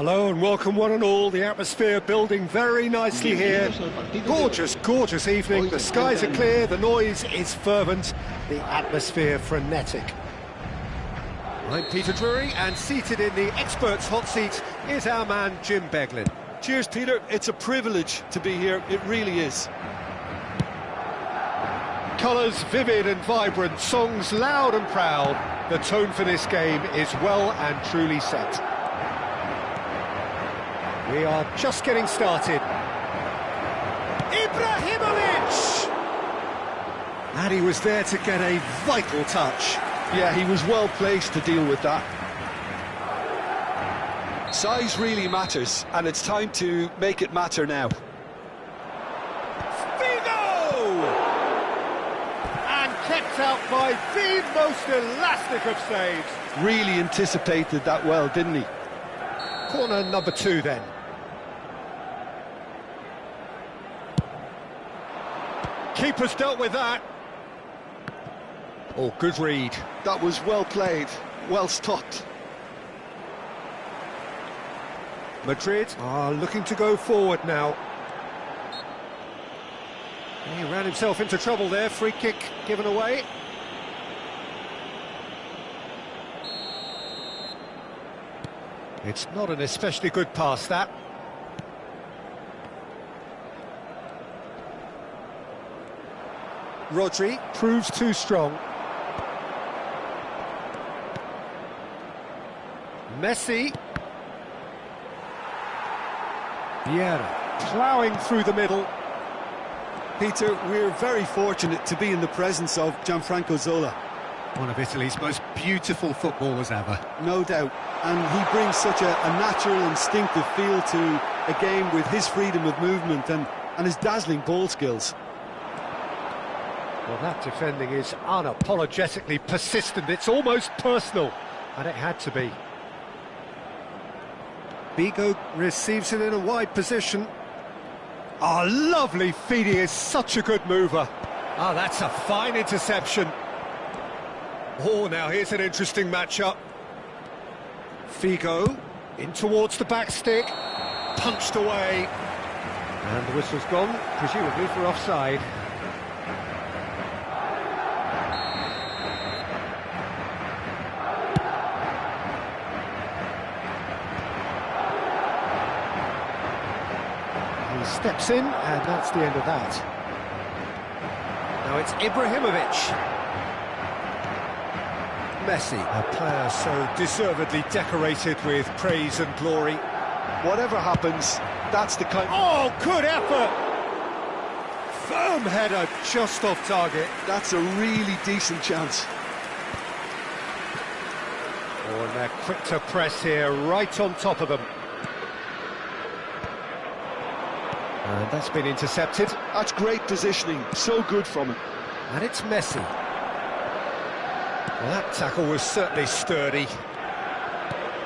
Hello and welcome one and all. The atmosphere building very nicely here. Gorgeous, gorgeous evening. The skies are clear, the noise is fervent, the atmosphere frenetic. I'm Peter Drury, and seated in the experts' hot seat is our man Jim Beglin. Cheers, Peter. It's a privilege to be here. It really is. Colours vivid and vibrant, songs loud and proud. The tone for this game is well and truly set. We are just getting started. Ibrahimovic! And he was there to get a vital touch. Yeah, he was well placed to deal with that. Size really matters, and it's time to make it matter now. Figo! And kept out by the most elastic of saves. Really anticipated that well, didn't he? Corner number 2 then. Keeper's dealt with that. Oh, good read. That was well played, well stopped. Madrid are looking to go forward now. He ran himself into trouble there. Free kick given away. It's not an especially good pass, that. Rodri proves too strong. Messi. Vieira ploughing through the middle. Peter, we're very fortunate to be in the presence of Gianfranco Zola. One of Italy's most beautiful footballers ever. No doubt. And he brings such a natural, instinctive feel to a game with his freedom of movement and his dazzling ball skills. Well, that defending is unapologetically persistent. It's almost personal, and it had to be. Figo receives it in a wide position. Oh, lovely feed. He is such a good mover. Oh, that's a fine interception. Oh, now here's an interesting matchup. Figo in towards the back stick, punched away. And the whistle's gone, presumably for offside. Steps in, and that's the end of that. Now it's Ibrahimovic. Messi, a player so deservedly decorated with praise and glory. Whatever happens, that's the kind... Oh, good effort! Firm header, just off target. That's a really decent chance. Oh, and they're quick to press here, right on top of them. And that's been intercepted. That's great positioning, so good from him. And it's Messi. Well, that tackle was certainly sturdy.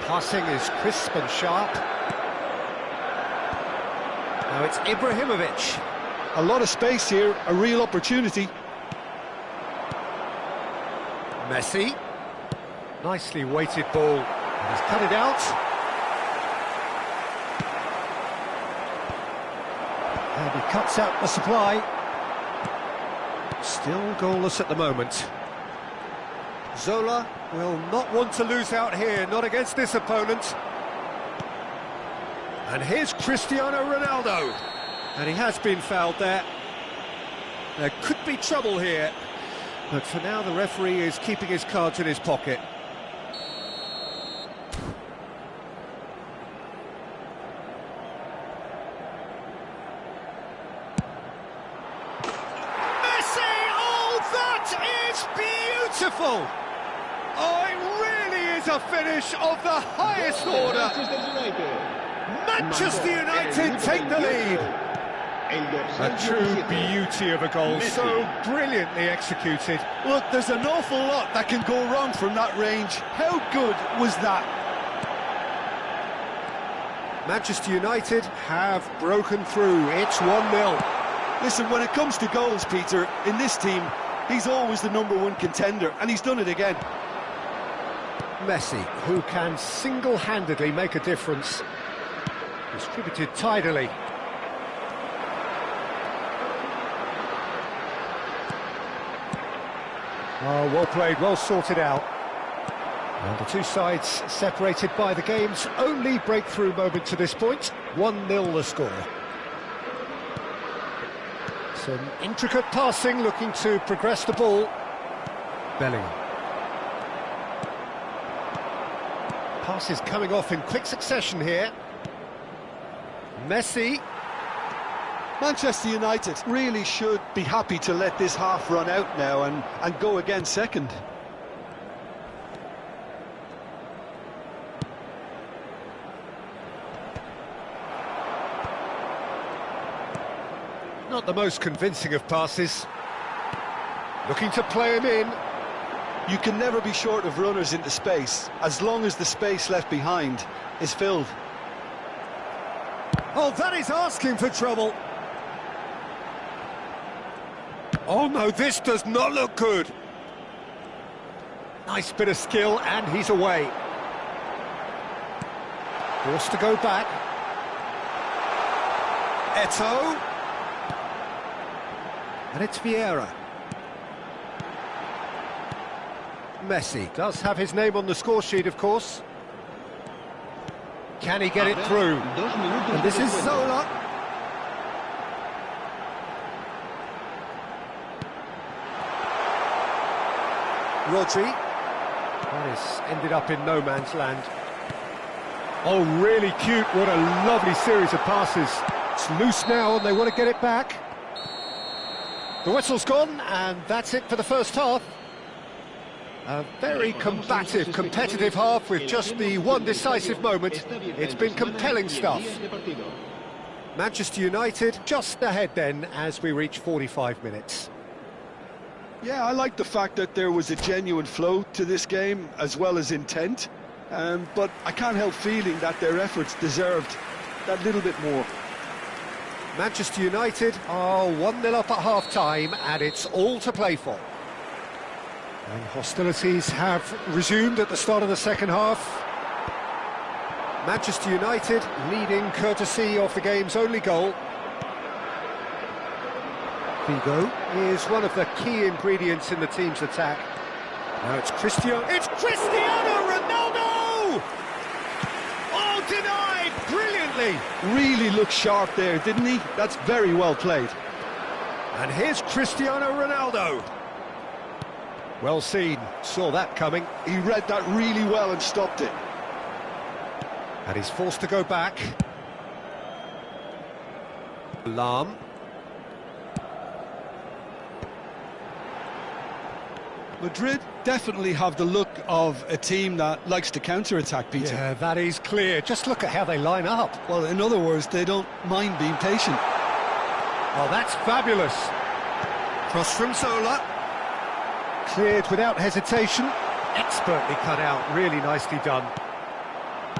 Passing is crisp and sharp. Now it's Ibrahimovic. A lot of space here, a real opportunity. Messi. Nicely weighted ball. And he's cut it out. And he cuts out the supply. Still goalless at the moment. Zola will not want to lose out here, not against this opponent. And here's Cristiano Ronaldo. And he has been fouled there. There could be trouble here. But for now, the referee is keeping his cards in his pocket. Beautiful! Oh, it really is a finish of the highest order. Manchester United take the lead. A true beauty of a goal, so brilliantly executed. Look, there's an awful lot that can go wrong from that range. How good was that? Manchester United have broken through. It's 1-0. Listen, when it comes to goals, Peter, in this team, he's always the #1 contender, and he's done it again. Messi, who can single-handedly make a difference. Distributed tidily. Oh, well played, well sorted out. And the two sides separated by the game's only breakthrough moment to this point. 1-0 the score. Some intricate passing, looking to progress the ball. Bellingham. Passes coming off in quick succession here. Messi. Manchester United really should be happy to let this half run out now and go again second. Not the most convincing of passes. Looking to play him in. You can never be short of runners into space, as long as the space left behind is filled. Oh, that is asking for trouble. Oh no, this does not look good. Nice bit of skill, and he's away. Forced to go back. Eto'o. And it's Vieira. Messi does have his name on the score sheet, of course. Can he get it through? And this is Zola. Rodri. That has ended up in no man's land. Oh, really cute. What a lovely series of passes. It's loose now and they want to get it back. The whistle's gone, and that's it for the first half. A very combative, competitive half with just the one decisive moment. It's been compelling stuff. Manchester United just ahead then as we reach 45 minutes. Yeah, I like the fact that there was a genuine flow to this game as well as intent. But I can't help feeling that their efforts deserved that little bit more. Manchester United are 1-0 up at half-time, and it's all to play for. And hostilities have resumed at the start of the second half. Manchester United leading courtesy of the game's only goal. Figo is one of the key ingredients in the team's attack. Now it's Cristiano. It's Cristiano Ronaldo! Oh, denied brilliantly! Really looked sharp there, didn't he? That's very well played. And here's Cristiano Ronaldo. Well seen, saw that coming. He read that really well and stopped it. And he's forced to go back. Lahm. Madrid definitely have the look of a team that likes to counter-attack, Peter. Yeah, that is clear. Just look at how they line up. Well, in other words, they don't mind being patient. Oh, that's fabulous. Cross from Zola. Cleared without hesitation. Expertly cut out, really nicely done.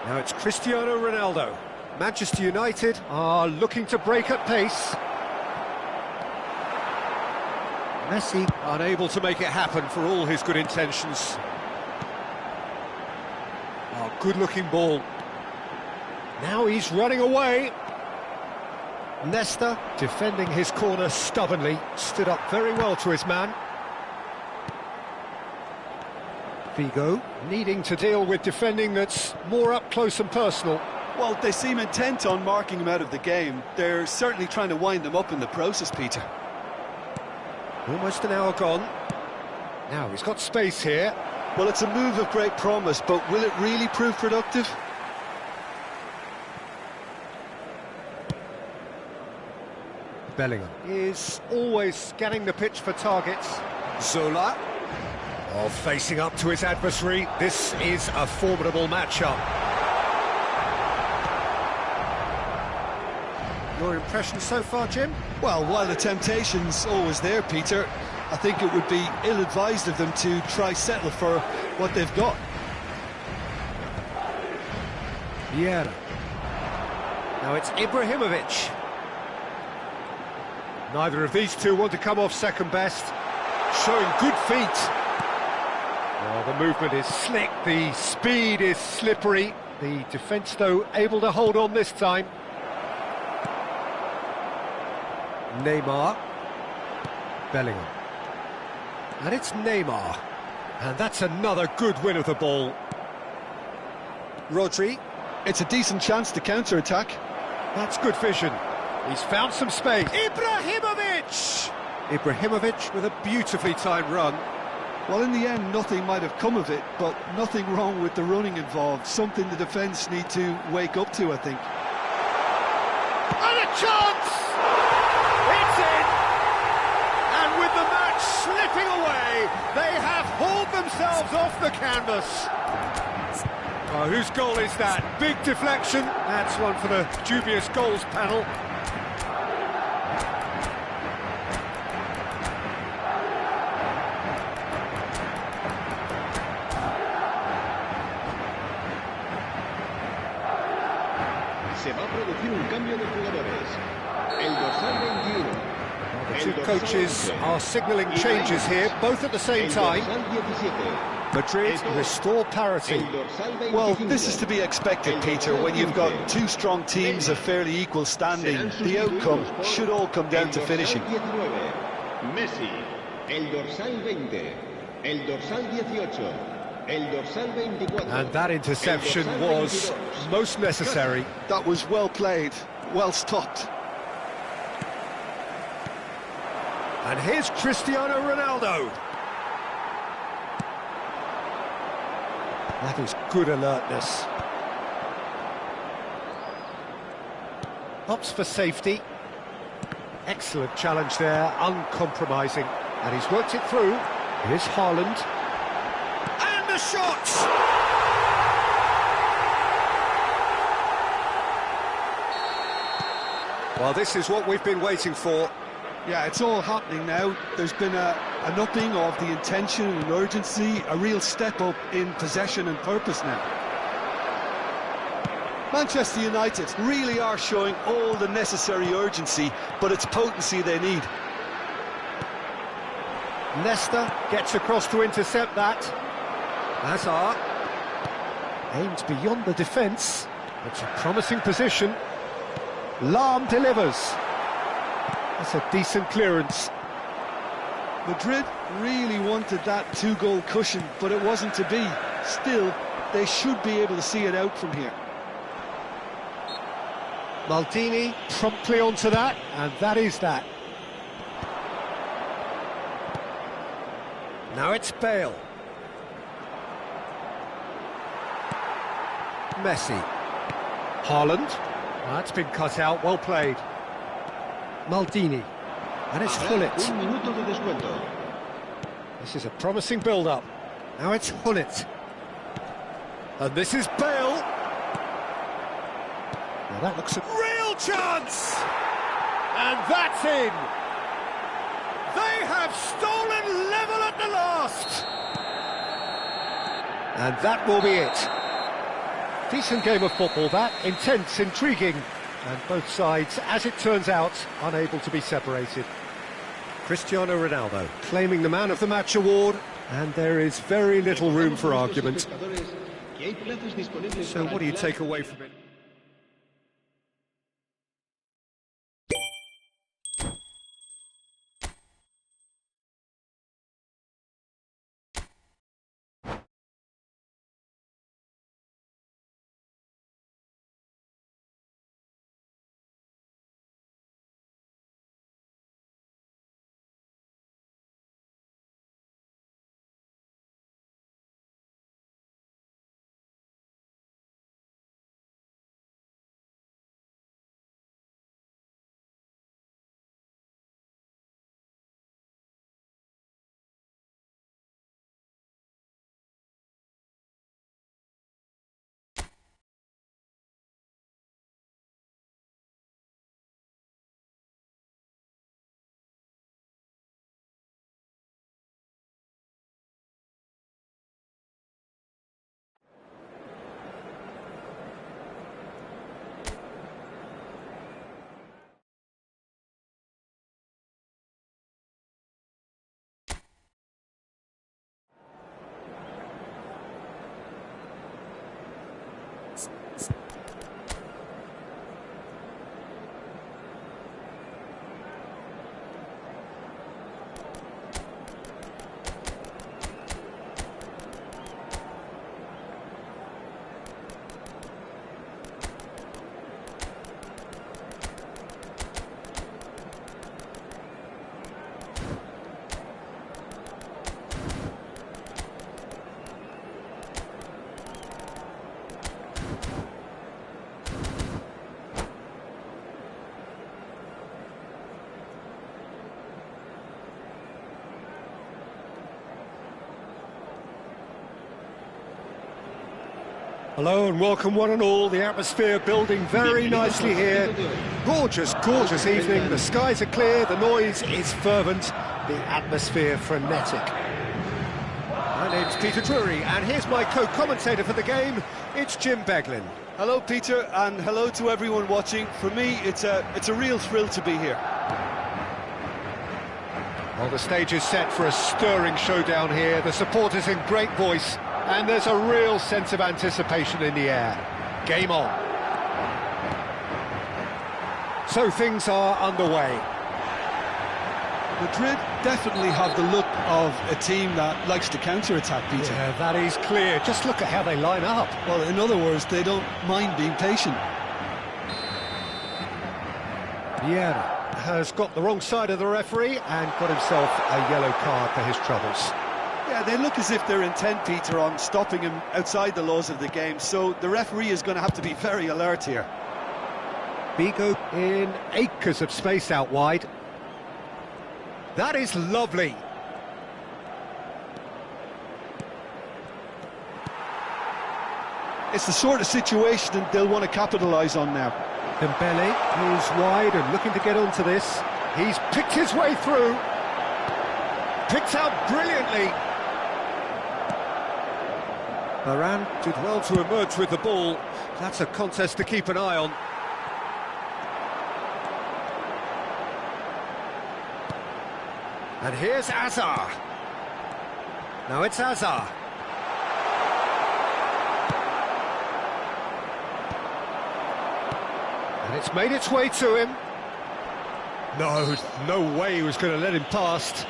Now it's Cristiano Ronaldo. Manchester United are looking to break at pace. Messi unable to make it happen for all his good intentions. Oh, good-looking ball. Now he's running away. Nesta defending his corner stubbornly, stood up very well to his man. Figo needing to deal with defending that's more up close and personal. Well, they seem intent on marking him out of the game. They're certainly trying to wind him up in the process, Peter. Almost an hour gone. Now he's got space here. Well, it's a move of great promise, but will it really prove productive? Bellingham is always scanning the pitch for targets. Zola. Oh, facing up to his adversary. This is a formidable matchup. Your impression so far, Jim? Well, while the temptation's always there, Peter, I think it would be ill-advised of them to try settle for what they've got. Vieira. Now it's Ibrahimovic. Neither of these two want to come off second best. Showing good feet. Well, the movement is slick, the speed is slippery. The defence, though, able to hold on this time. Neymar. Bellingham. And it's Neymar. And that's another good win of the ball. Rodri. It's a decent chance to counter-attack. That's good vision. He's found some space. Ibrahimovic! Ibrahimovic with a beautifully timed run. Well, in the end, nothing might have come of it, but nothing wrong with the running involved. Something the defence need to wake up to, I think. And a chance! It's in! And with the match slipping away, they have hauled themselves off the canvas. Oh, whose goal is that? Big deflection. That's one for the dubious goals panel. Se va a producir un cambio de jugadores. El dorsal 21. The two coaches are signalling changes here, both at the same time. Madrid restore parity. Well, this is to be expected, Peter, when you've got two strong teams of fairly equal standing. The outcome should all come down to finishing. Messi, el dorsal 20, el dorsal 18, el dorsal 24. And that interception was most necessary. That was well played, well stopped. And here's Cristiano Ronaldo. That is good alertness. Opts for safety. Excellent challenge there, uncompromising. And he's worked it through. Here's Haaland. And the shot! Well, this is what we've been waiting for. Yeah, it's all happening now. There's been an upping of the intention and urgency, a real step up in possession and purpose now. Manchester United really are showing all the necessary urgency, but it's potency they need. Leicester gets across to intercept that. Hazard aims beyond the defence. It's a promising position. Lahm delivers. That's a decent clearance. Madrid really wanted that two-goal cushion, but it wasn't to be. Still, they should be able to see it out from here. Maldini promptly onto that, and that is that. Now it's Bale. Messi. Haaland. That's been cut out, well played. Maldini. And it's Gullit. Un minuto de descuento. This is a promising build-up. Now it's Gullit. And this is Bale. Now that looks a real chance! And that's in! They have stolen level at the last! And that will be it. Decent game of football, that. Intense, intriguing. And both sides, as it turns out, unable to be separated. Cristiano Ronaldo claiming the Man of the Match award, and there is very little room for argument. So what do you take away from it? Hello and welcome one and all. The atmosphere building very nicely here. Gorgeous, gorgeous evening. The skies are clear, the noise is fervent, the atmosphere frenetic. My name's Peter Drury, and here's my co-commentator for the game. It's Jim Beglin. Hello, Peter, and hello to everyone watching. For me, it's a real thrill to be here. Well, the stage is set for a stirring showdown here. The supporters in great voice, and there's a real sense of anticipation in the air. Game on. So things are underway. Madrid definitely have the look of a team that likes to counter-attack, Peter. Yeah, that is clear. Just look at how they line up. Well, in other words, they don't mind being patient. Vieira has got the wrong side of the referee and got himself a yellow card for his troubles. Yeah, they look as if they're intent, Peter, on stopping him outside the laws of the game, so the referee is going to have to be very alert here. Figo in acres of space out wide. That is lovely. It's the sort of situation they'll want to capitalise on now. Dembele is wide and looking to get onto this. He's picked his way through. Picked out brilliantly. Varane did well to emerge with the ball. That's a contest to keep an eye on. And here's Azar. Now it's Azar. And it's made its way to him. No way he was going to let him past.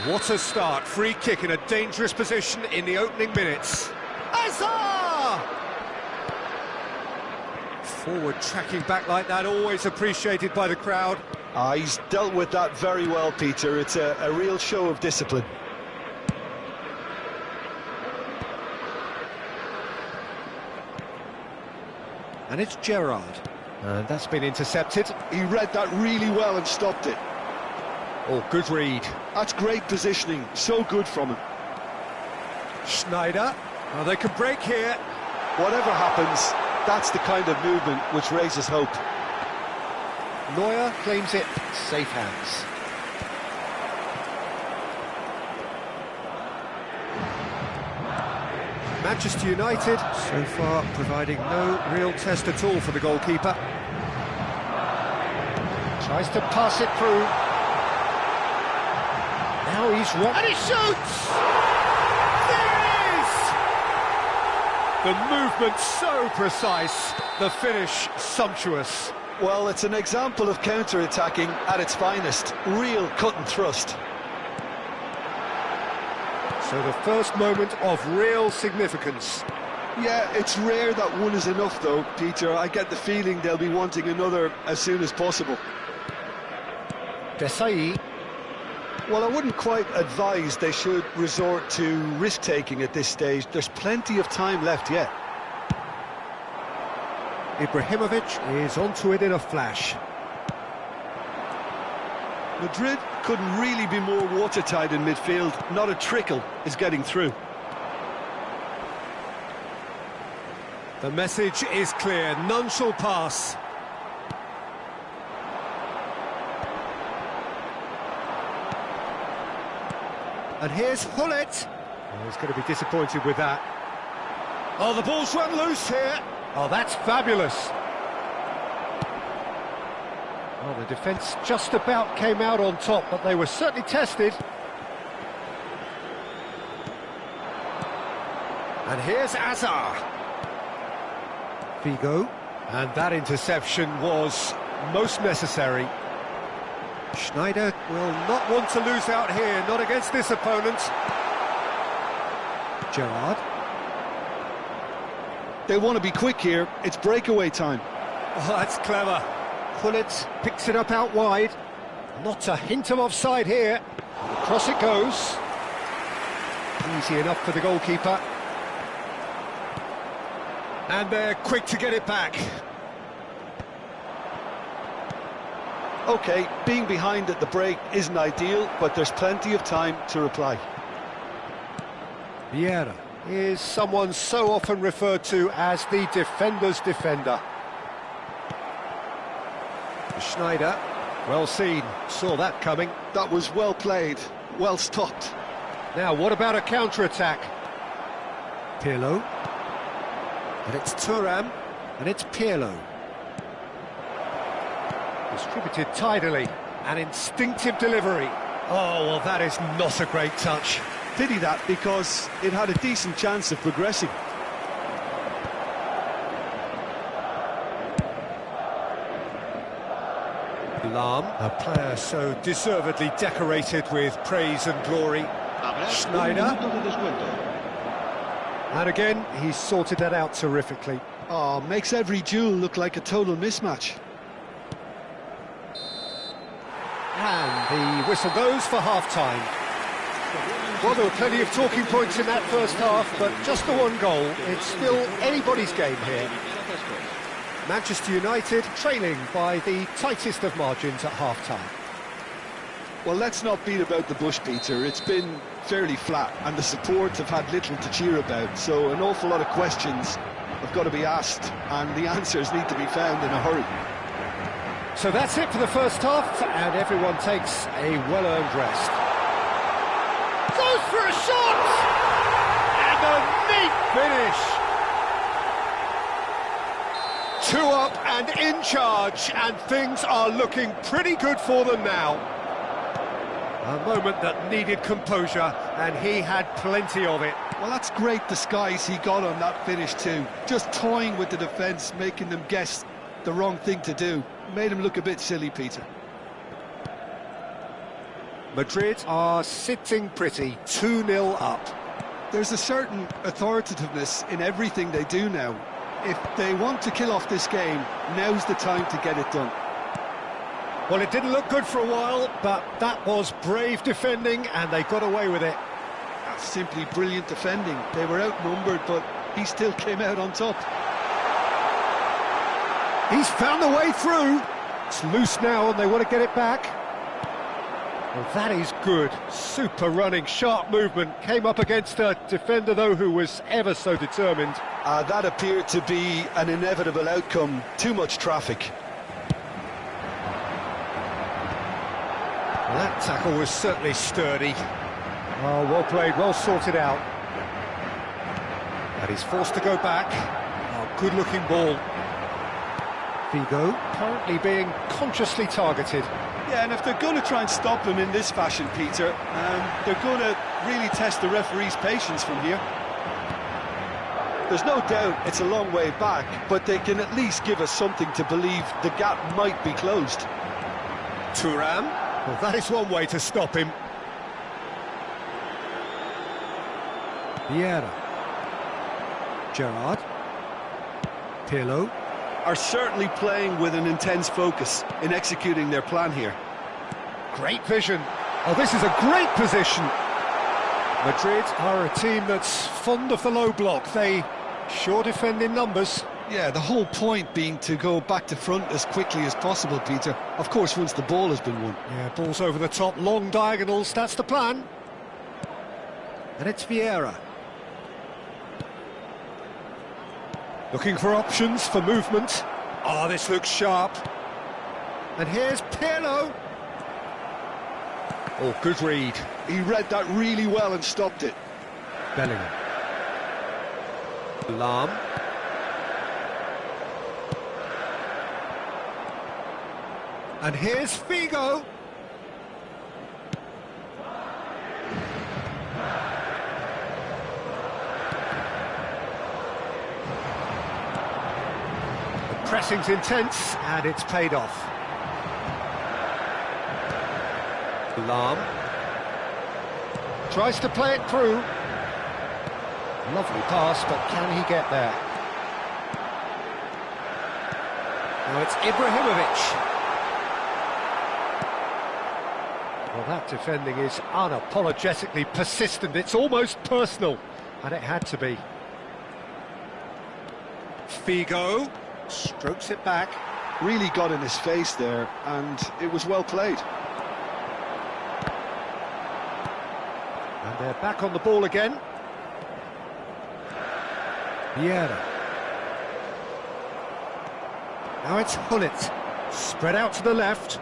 What a start. Free kick in a dangerous position in the opening minutes. Azar! Forward tracking back like that, always appreciated by the crowd. He's dealt with that very well, Peter. It's a real show of discipline. And it's Gerrard. And that's been intercepted. He read that really well and stopped it. Oh, good read. That's great positioning. So good from him. Schneider. Oh, they can break here. Whatever happens, that's the kind of movement which raises hope. Neuer claims it. Safe hands. Manchester United, so far, providing no real test at all for the goalkeeper. Tries to pass it through. Now he's wrong. And he shoots! There it is! The movement so precise, the finish sumptuous. Well, it's an example of counter-attacking at its finest. Real cut and thrust. So the first moment of real significance. Yeah, it's rare that one is enough though, Peter. I get the feeling they'll be wanting another as soon as possible. Desailly. Well, I wouldn't quite advise they should resort to risk-taking at this stage. There's plenty of time left yet. Ibrahimovic is onto it in a flash. Madrid couldn't really be more watertight in midfield. Not a trickle is getting through. The message is clear, none shall pass. And here's Hullet. Oh, he's going to be disappointed with that. Oh, the ball's run loose here. Oh, that's fabulous. Well, the defence just about came out on top, but they were certainly tested. And here's Azar. Figo. And that interception was most necessary. Schneider will not want to lose out here, not against this opponent. Gerrard. They want to be quick here. It's breakaway time. Oh, that's clever. Hullet picks it up out wide. Not a hint of offside here. Across it goes. Easy enough for the goalkeeper. And they're quick to get it back. OK, being behind at the break isn't ideal, but there's plenty of time to reply. Vieira is someone so often referred to as the defender's defender. Schneider, well seen, saw that coming. That was well played, well stopped. Now, what about a counter-attack? Pirlo. And it's Thuram, and it's Pirlo. Distributed tidily, an instinctive delivery. Oh, well, that is not a great touch. Pity that, because it had a decent chance of progressing. Lahm, a player so deservedly decorated with praise and glory. Schneider. And again, he's sorted that out terrifically. Oh, makes every duel look like a total mismatch. And the whistle goes for half-time. Well, there were plenty of talking points in that first half, but just the one goal. It's still anybody's game here. Manchester United trailing by the tightest of margins at half-time. Well, let's not beat about the bush, Peter. It's been fairly flat, and the support have had little to cheer about, so an awful lot of questions have got to be asked, and the answers need to be found in a hurry. So that's it for the first half, and everyone takes a well-earned rest. Goes for a shot! And a neat finish! 2 up and in charge, and things are looking pretty good for them now. A moment that needed composure, and he had plenty of it. Well, that's great disguise he got on that finish too. Just toying with the defence, making them guess the wrong thing to do. Made him look a bit silly, Peter. Madrid are sitting pretty, 2-0 up. There's a certain authoritativeness in everything they do now. If they want to kill off this game, now's the time to get it done. Well, it didn't look good for a while, but that was brave defending, and they got away with it. That's simply brilliant defending. They were outnumbered, but he still came out on top. He's found the way through. It's loose now, and they want to get it back. Well, that is good. Super running, sharp movement. Came up against a defender, though, who was ever so determined. That appeared to be an inevitable outcome. Too much traffic. Well, that tackle was certainly sturdy. Oh, well played, well sorted out. And he's forced to go back. Oh, good-looking ball. Figo currently being consciously targeted. Yeah, and if they're going to try and stop him in this fashion, Peter, they're going to really test the referee's patience from here. There's no doubt it's a long way back, but they can at least give us something to believe the gap might be closed. Thuram, well, that is one way to stop him. Vieira. Gerrard. Pirlo. Are certainly playing with an intense focus in executing their plan here. Great vision. Oh, this is a great position. Madrid are a team that's fond of the low block. They sure defend in numbers. Yeah, the whole point being to go back to front as quickly as possible, Peter. Of course, once the ball has been won. Yeah, ball's over the top, long diagonals, that's the plan. And it's Vieira. Looking for options for movement. Oh, this looks sharp. And here's Pirlo. Oh, good read. He read that really well and stopped it. Bellingham. Lahm. And here's Figo. Pressing's intense, and it's paid off. Lahm tries to play it through. Lovely pass, but can he get there? Now it's Ibrahimovic. Well, that defending is unapologetically persistent. It's almost personal, and it had to be. Figo strokes it back. Really got in his face there, and it was well played. And they're back on the ball again. Vieira. Now it's Hullet. Spread out to the left.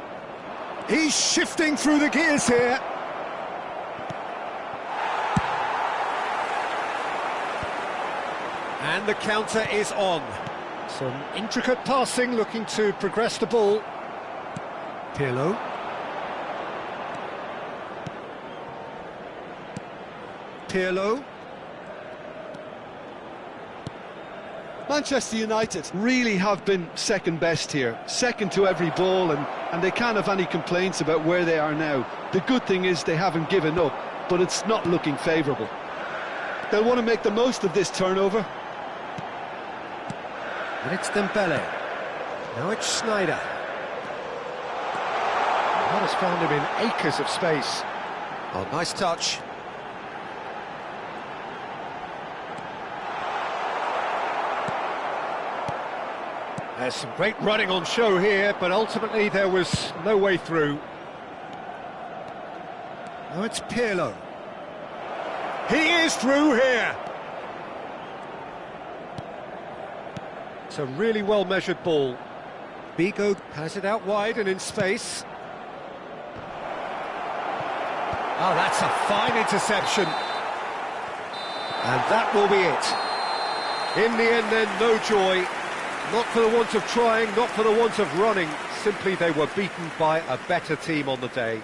He's shifting through the gears here. And the counter is on. Some intricate passing, looking to progress the ball. Pirlo. Pirlo. Manchester United really have been second best here, second to every ball, and they can't have any complaints about where they are now. The good thing is they haven't given up, but it's not looking favourable. They'll want to make the most of this turnover. And it's Dembele. Now it's Sneijder. That has found him in acres of space. Oh, nice touch. There's some great running on show here, but ultimately there was no way through. Now it's Pirlo. He is through here! It's a really well-measured ball. Bigo has it out wide and in space. Oh, that's a fine interception. And that will be it. In the end then, no joy. Not for the want of trying, not for the want of running. Simply they were beaten by a better team on the day.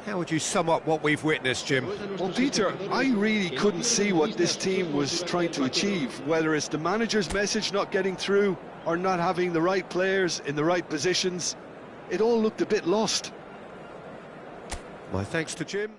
How would you sum up what we've witnessed, Jim? Well, Peter, I really couldn't see what this team was trying to achieve, whether it's the manager's message not getting through or not having the right players in the right positions. It all looked a bit lost. My thanks to Jim.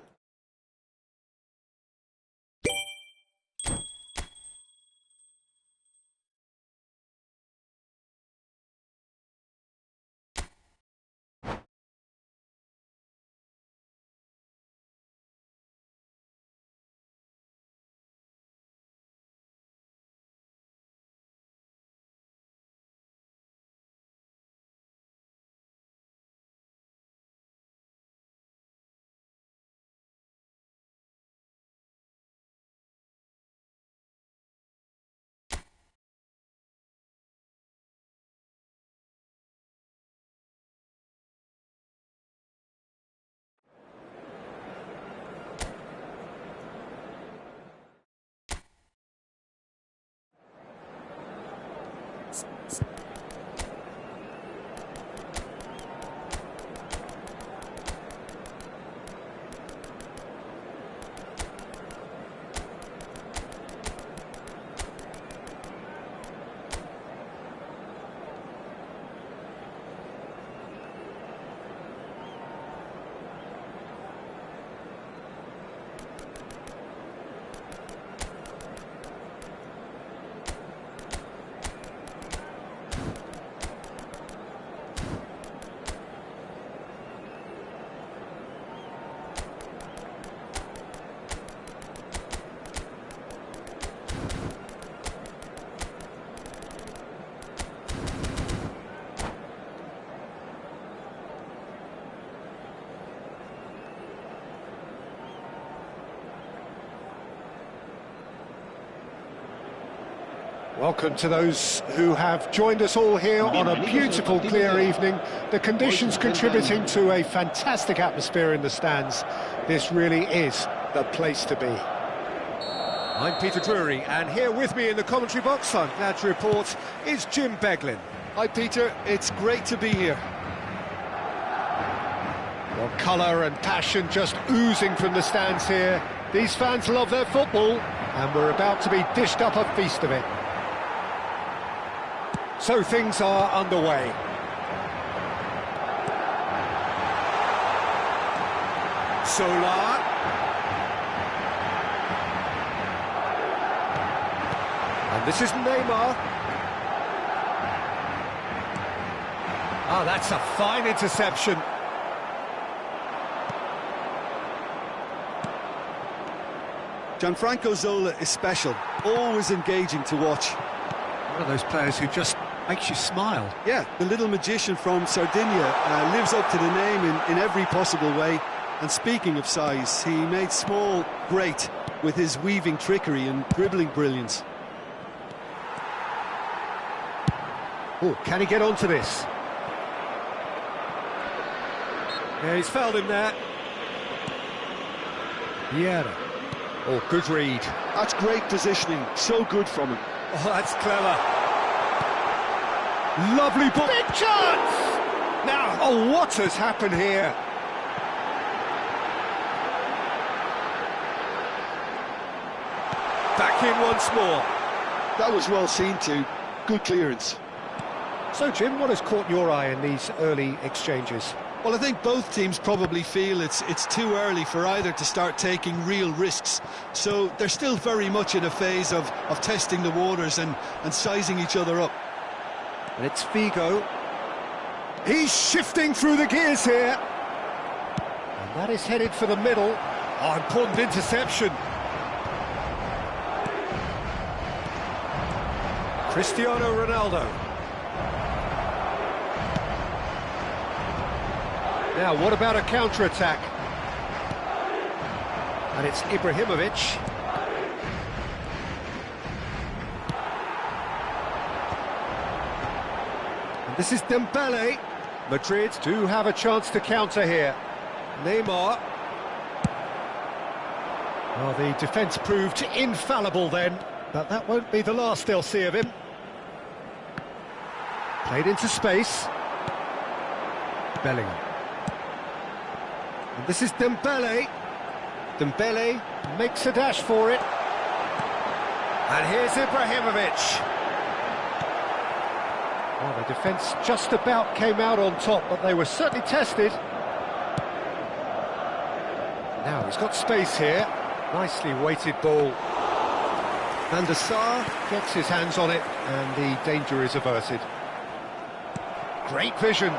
Welcome to those who have joined us all here on a beautiful, clear evening. The conditions contributing to a fantastic atmosphere in the stands. This really is the place to be. I'm Peter Drury, and here with me in the commentary box, I'm glad to report, is Jim Beglin. Hi, Peter. It's great to be here. Well, colour and passion just oozing from the stands here. These fans love their football, and we're about to be dished up a feast of it. So things are underway. Solar. And this is Neymar. Ah, that's a fine interception. Gianfranco Zola is special, always engaging to watch. One of those players who just makes you smile. Yeah, the little magician from Sardinia lives up to the name in every possible way. And speaking of size, he made small great. with his weaving trickery and dribbling brilliance. Oh, can he get onto this? Yeah, he's fouled him there. Vieira. Oh, good read. That's great positioning, so good from him. Oh, that's clever. Lovely ball. Big chance! Now, oh, what has happened here? Back in once more. That was well seen too. Good clearance. So, Jim, what has caught your eye in these early exchanges? Well, I think both teams probably feel it's too early for either to start taking real risks. So they're still very much in a phase of testing the waters and sizing each other up. And it's Figo. He's shifting through the gears here. And that is headed for the middle. Oh, important interception. Cristiano Ronaldo. Now, what about a counter-attack? And it's Ibrahimovic. And this is Dembele. Madrid do have a chance to counter here. Neymar. Well, the defence proved infallible then, but that won't be the last they'll see of him. Played into space. Bellingham. And this is Dembele. Dembele makes a dash for it. And here's Ibrahimovic. Well, the defence just about came out on top, but they were certainly tested. Now he's got space here. Nicely weighted ball. Van der Sar gets his hands on it, and the danger is averted. Great vision.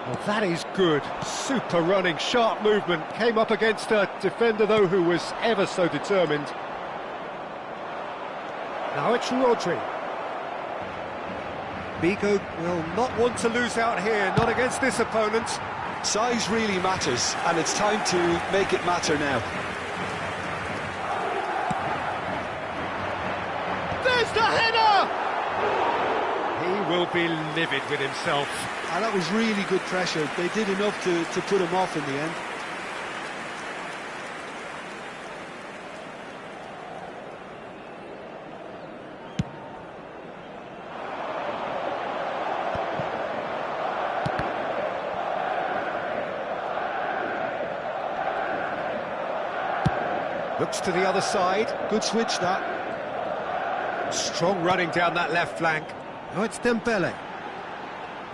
Well, that is good. Super running, sharp movement. Came up against a defender, though, who was ever so determined. Now it's Rodri. Figo will not want to lose out here, not against this opponent. Size really matters, and it's time to make it matter now. There's the header! He will be livid with himself. And that was really good pressure. They did enough to put him off in the end. Looks to the other side. Good switch, that. Strong running down that left flank. Oh, it's Dembele.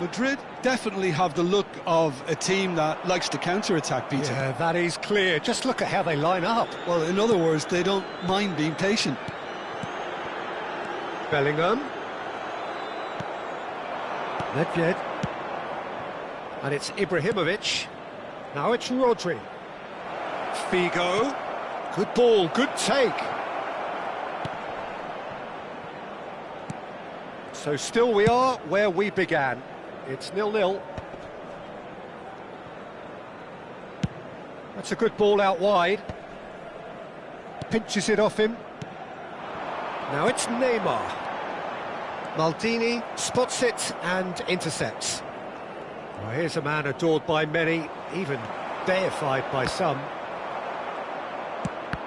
Madrid definitely have the look of a team that likes to counter-attack, Peter. Yeah, that is clear. Just look at how they line up. Well, in other words, they don't mind being patient. Bellingham. Nedved. And it's Ibrahimovic. Now it's Rodri. Figo. Good ball, good take. So still we are where we began. It's 0-0. That's a good ball out wide. Pinches it off him. Now it's Neymar. Maldini spots it and intercepts. Well, here's a man adored by many, even deified by some.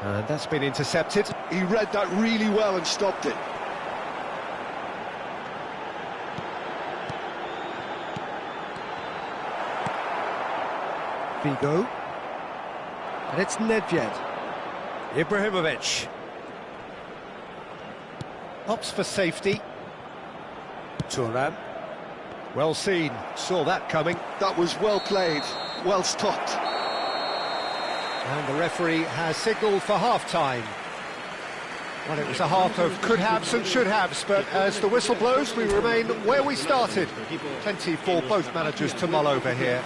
And that's been intercepted. He read that really well and stopped it. Figo. And it's Nedved. Ibrahimovic. Opts for safety. Thuram. Well seen. Saw that coming. That was well played. Well stopped. And the referee has signalled for half-time. Well, it was a half of could-haves and should-haves, but as the whistle blows, we remain where we started. Plenty for both managers to mull over here.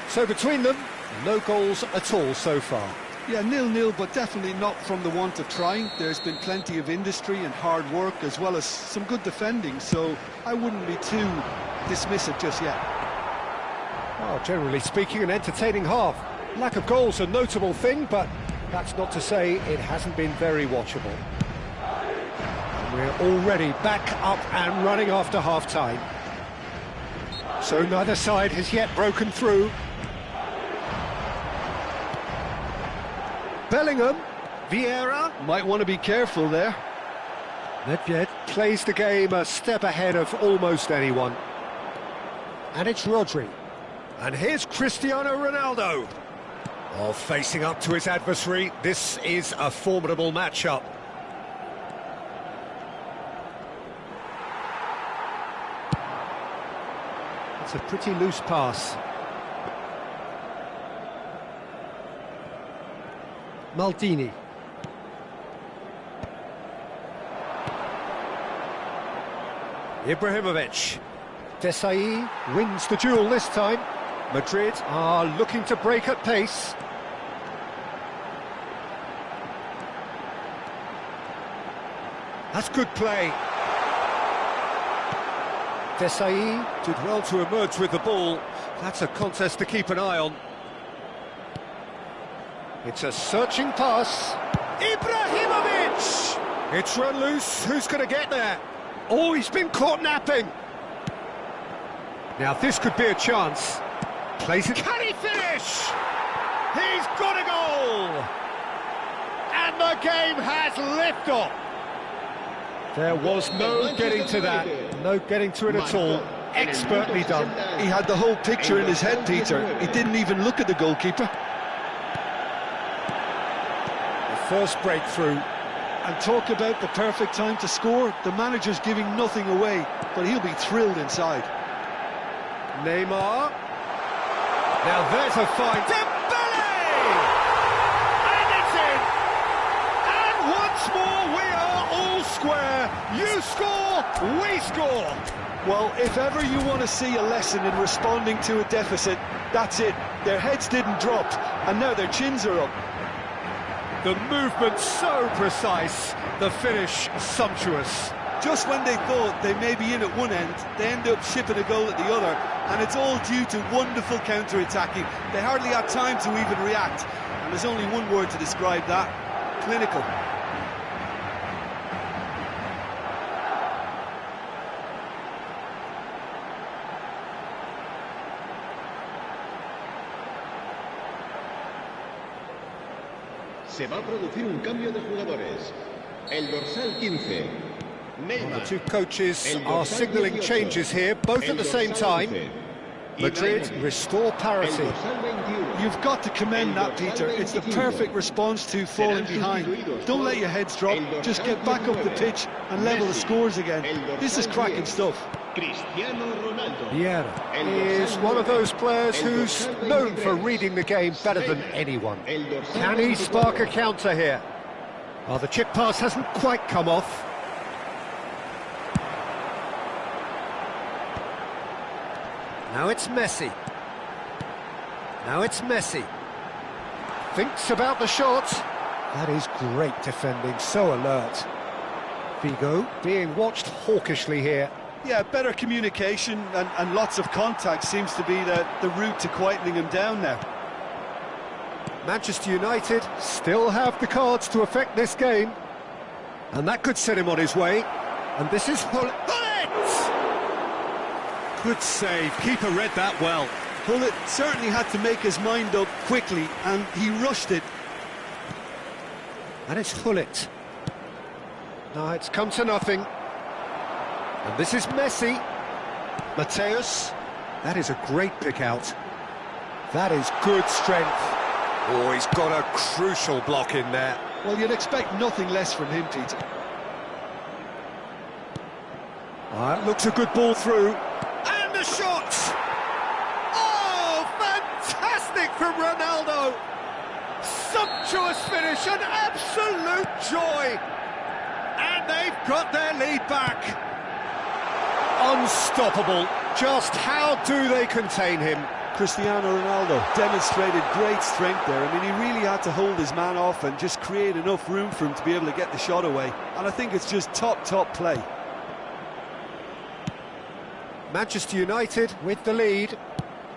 So between them, no goals at all so far. Yeah, 0-0, but definitely not from the want of trying. There's been plenty of industry and hard work, as well as some good defending, so I wouldn't be too dismissive just yet. Well, generally speaking, an entertaining half. Lack of goals a notable thing, but that's not to say it hasn't been very watchable. And we're already back up and running after half-time. So neither side has yet broken through. Bellingham, Vieira. Might want to be careful there. Nedved plays the game a step ahead of almost anyone. And it's Rodri. And here's Cristiano Ronaldo. Oh, facing up to his adversary, this is a formidable matchup. It's a pretty loose pass. Maldini. Ibrahimovic. Desailly wins the duel this time. Madrid are looking to break at pace. That's good play. Desailly did well to emerge with the ball. That's a contest to keep an eye on. It's a searching pass. Ibrahimovic! It's run loose. Who's going to get there? Oh, he's been caught napping. Now this could be a chance. Plays it. Can he finish? He's got a goal! And the game has liftoff. There was no getting to that. No getting to it at all. Expertly done. He had the whole picture in his head, Peter. He didn't even look at the goalkeeper. The first breakthrough. And talk about the perfect time to score. The manager's giving nothing away, but he'll be thrilled inside. Neymar. Now there's a fine Dembele! And it's in! And once more we are all square. You score, we score. Well, if ever you want to see a lesson in responding to a deficit, that's it. Their heads didn't drop, and now their chins are up. The movement so precise, the finish sumptuous. Just when they thought they may be in at one end, they end up shipping a goal at the other, and it's all due to wonderful counter-attacking. They hardly had time to even react, and there's only one word to describe that: clinical. Se va a producir un cambio de jugadores. El dorsal 15. The two coaches are signalling changes here, both at the same time. Madrid restore parity. You've got to commend that, Peter. It's the perfect response to falling behind. Don't let your heads drop, just get back up the pitch and level the scores again. This is cracking stuff. Vieira is one of those players who's known for reading the game better than anyone. Can he spark a counter here? Oh, the chip pass hasn't quite come off. Now it's Messi. Now it's Messi. Thinks about the shot. That is great defending, so alert. Figo being watched hawkishly here. Yeah, better communication and lots of contact seems to be the route to quietening him down now. Manchester United still have the cards to affect this game. And that could set him on his way. And this is Gullit! Good save, keeper read that well. Gullit certainly had to make his mind up quickly, and he rushed it. And it's Gullit. Now it's come to nothing. And this is Messi. Mateus. That is a great pick out. That is good strength. Oh, he's got a crucial block in there. Well, you'd expect nothing less from him, Peter. That looks a good ball through. And the shot! Oh, fantastic from Ronaldo! Sumptuous finish, an absolute joy! And they've got their lead back. Unstoppable. Just how do they contain him? Cristiano Ronaldo demonstrated great strength there. I mean, he really had to hold his man off and just create enough room for him to be able to get the shot away. And I think it's just top play. Manchester United with the lead.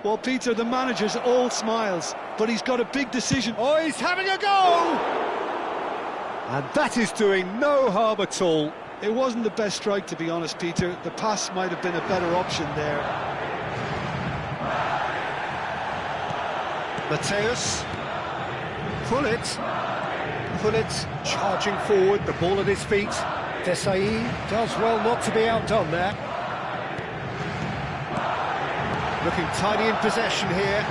Well, Peter, the manager's all smiles, but he's got a big decision. Oh, he's having a go! And that is doing no harm at all. It wasn't the best strike, to be honest, Peter. The pass might have been a better option there. Mateus. Pullet charging forward, the ball at his feet. Desailly does well not to be outdone there. Looking tidy in possession here.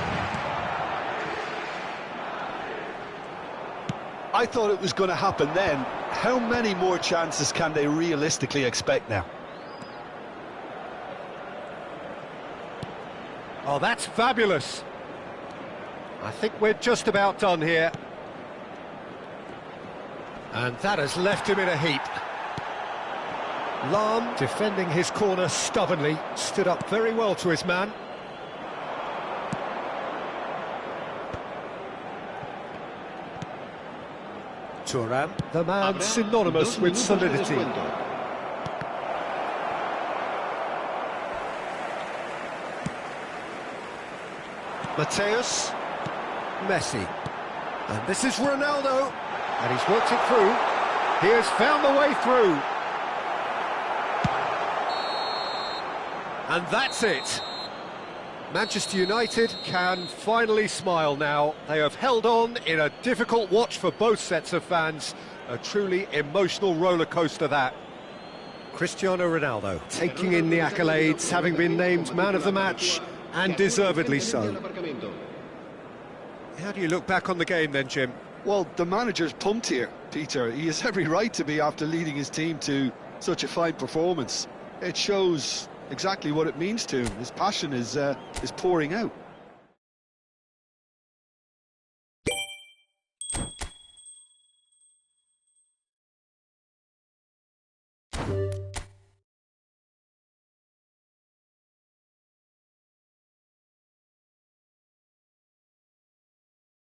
I thought it was going to happen then. How many more chances can they realistically expect now? Oh, that's fabulous. I think we're just about done here. And that has left him in a heap. Lahm, defending his corner stubbornly, stood up very well to his man. Thuram, the man synonymous with solidity. Mateus, Messi, and this is Ronaldo, and he's worked it through. He has found the way through. And that's it. Manchester United can finally smile now. They have held on in a difficult watch for both sets of fans. A truly emotional roller coaster that. Cristiano Ronaldo taking in the accolades, having been named man of the match, and deservedly so. How do you look back on the game then, Jim? Well, the manager's pumped here, Peter. He has every right to be after leading his team to such a fine performance. It shows exactly what it means to him. His passion is pouring out.